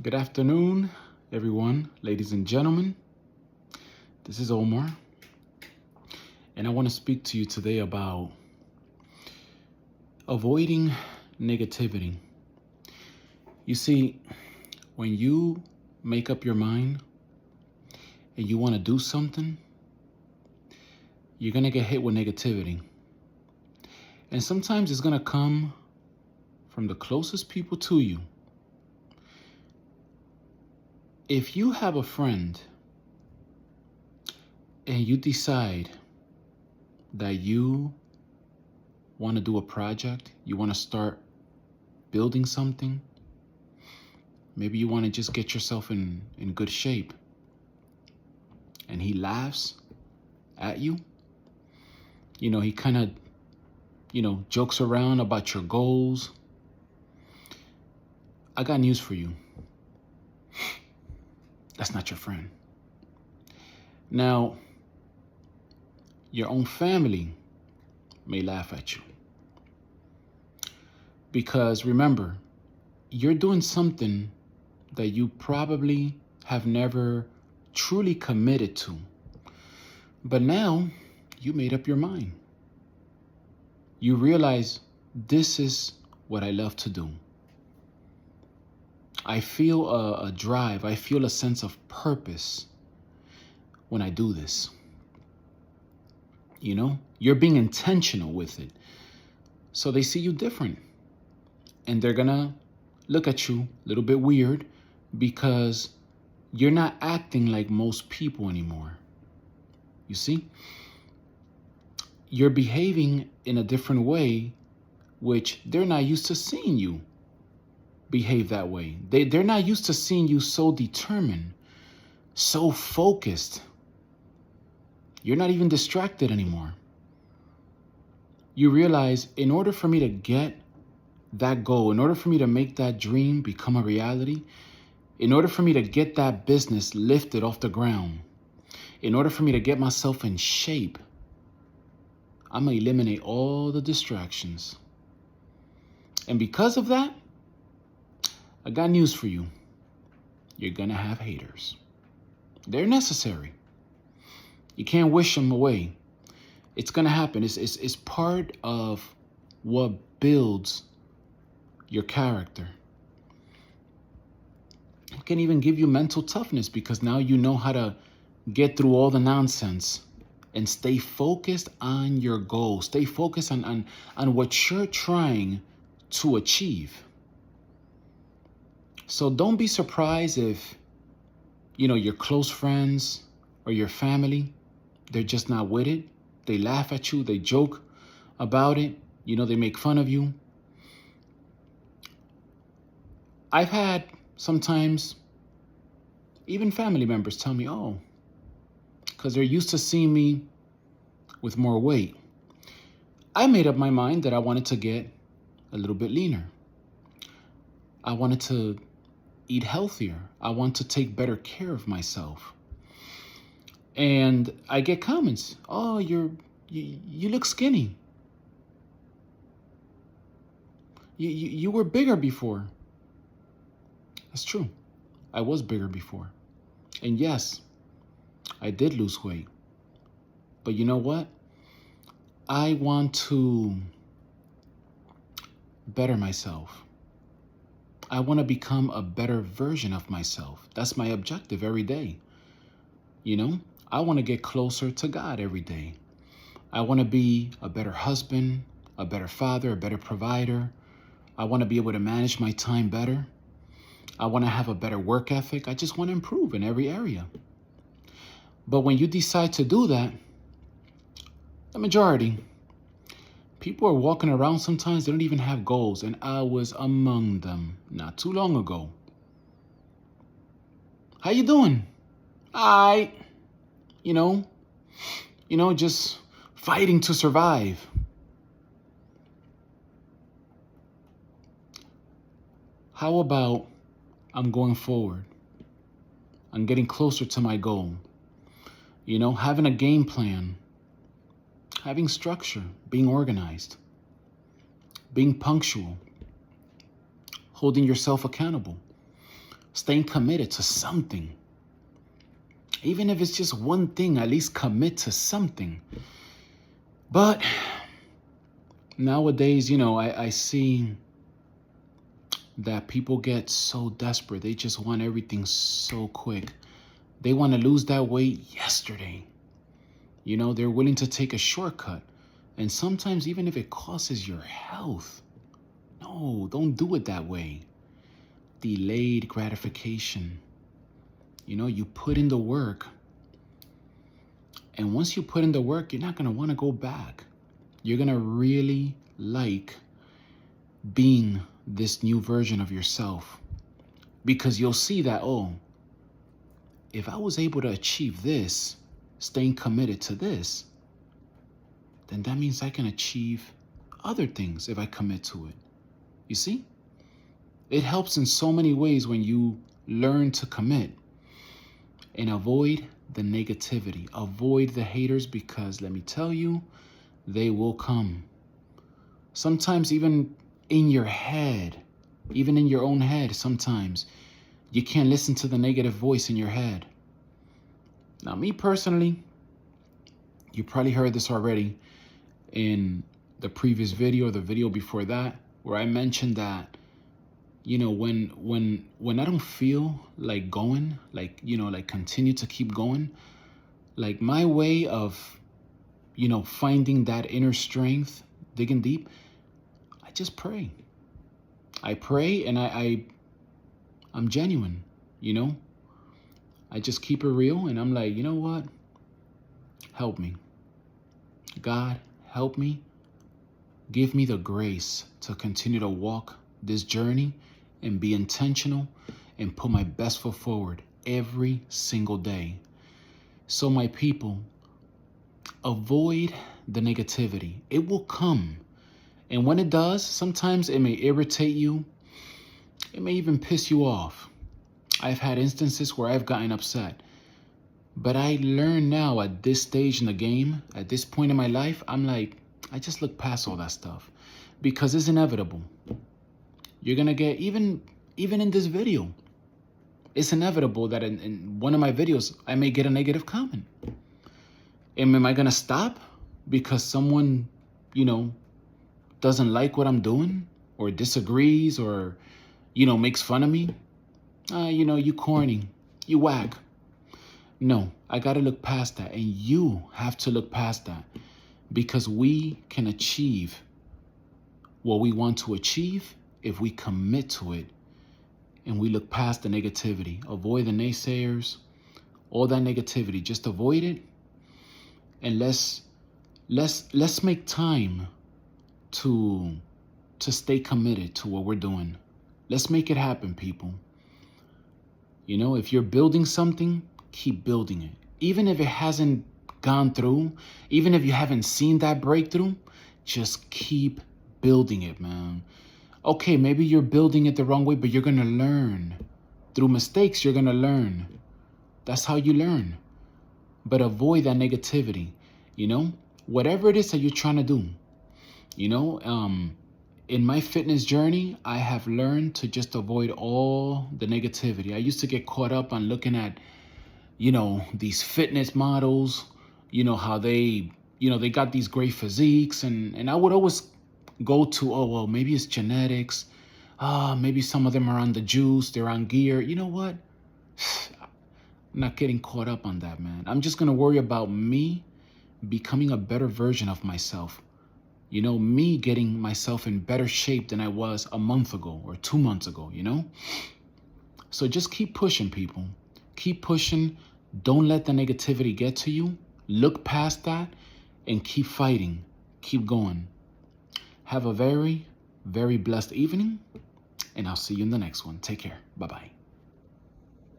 Good afternoon, everyone, ladies and gentlemen. This is Omar, and I want to speak to you today about avoiding negativity. You see, when you make up your mind and you want to do something, you're going to get hit with negativity. And sometimes it's going to come from the closest people to you. If you have a friend and you decide that you want to do a project, you want to start building something, maybe you want to just get yourself in good shape, and he laughs at you, he kind of, jokes around about your goals, I got news for you. That's not your friend. Now, your own family may laugh at you. Because remember, you're doing something that you probably have never truly committed to. But now you made up your mind. You realize this is what I love to do. I feel a drive, I feel a sense of purpose when I do this. You're being intentional with it. So they see you different. And they're gonna look at you a little bit weird because you're not acting like most people anymore. You see? You're behaving in a different way, which they're not used to seeing you behave that way. They're not used to seeing you so determined, so focused. You're not even distracted anymore. You realize in order for me to get that goal, in order for me to make that dream become a reality, in order for me to get that business lifted off the ground, in order for me to get myself in shape, I'm going to eliminate all the distractions. And because of that, I got news for you. You're going to have haters. They're necessary. You can't wish them away. It's going to happen. It's part of what builds your character. It can even give you mental toughness because now you know how to get through all the nonsense and stay focused on your goal. Stay focused on what you're trying to achieve. So don't be surprised if, your close friends or your family, they're just not with it. They laugh at you. They joke about it. They make fun of you. I've had sometimes even family members tell me, because they're used to seeing me with more weight. I made up my mind that I wanted to get a little bit leaner. I wanted to eat healthier. I want to take better care of myself. And I get comments, you look skinny. You were bigger before. That's true. I was bigger before. And yes, I did lose weight. But you know what? I want to better myself. I want to become a better version of myself. That's my objective every day. I want to get closer to God every day. I want to be a better husband, a better father, a better provider. I want to be able to manage my time better. I want to have a better work ethic. I just want to improve in every area. But when you decide to do that, the majority, people are walking around sometimes, they don't even have goals. And I was among them not too long ago. How you doing? Just fighting to survive. How about I'm going forward? I'm getting closer to my goal. Having a game plan, having structure, being organized, being punctual, holding yourself accountable. staying committed to something. Even if it's just one thing, at least commit to something. But nowadays, I see that people get so desperate. They just want everything so quick. They want to lose that weight yesterday. They're willing to take a shortcut. And sometimes even if it costs your health. No, don't do it that way. Delayed gratification. You put in the work. And once you put in the work, you're not going to want to go back. You're going to really like being this new version of yourself. Because you'll see that, if I was able to achieve this, staying committed to this, then that means I can achieve other things if I commit to it. You see? It helps in so many ways when you learn to commit and avoid the negativity. Avoid the haters, because let me tell you, they will come. Sometimes even in your head, even in your own head, sometimes you can't listen to the negative voice in your head. Now, me personally, you probably heard this already in the previous video or the video before that, where I mentioned that, when I don't feel like going, like continue to keep going, like my way of, finding that inner strength, digging deep, I just pray. I pray and I'm genuine, I just keep it real and I'm like, you know what? Help me. God, help me. Give me the grace to continue to walk this journey and be intentional and put my best foot forward every single day. So my people, avoid the negativity. It will come. And when it does, sometimes it may irritate you. It may even piss you off. I've had instances where I've gotten upset. But I learn now at this stage in the game, at this point in my life, I'm like, I just look past all that stuff because it's inevitable. You're going to get, even in this video, it's inevitable that in one of my videos, I may get a negative comment. And am I going to stop because someone, doesn't like what I'm doing or disagrees or, makes fun of me? You corny, you whack. No, I got to look past that. And you have to look past that because we can achieve what we want to achieve if we commit to it and we look past the negativity. Avoid the naysayers, all that negativity. Just avoid it. And let's make time to stay committed to what we're doing. Let's make it happen, people. If you're building something, keep building it. Even if it hasn't gone through, even if you haven't seen that breakthrough, just keep building it, man. Okay, maybe you're building it the wrong way, but you're going to learn. Through mistakes, you're going to learn. That's how you learn. But avoid that negativity, whatever it is that you're trying to do. In my fitness journey, I have learned to just avoid all the negativity. I used to get caught up on looking at, these fitness models, how they got these great physiques. And I would always go to, maybe it's genetics. Maybe some of them are on the juice. They're on gear. You know what? I'm not getting caught up on that, man. I'm just going to worry about me becoming a better version of myself. Me getting myself in better shape than I was a month ago or 2 months ago, So just keep pushing, people. Keep pushing. Don't let the negativity get to you. Look past that and keep fighting. Keep going. Have a very, very blessed evening, and I'll see you in the next one. Take care. Bye-bye.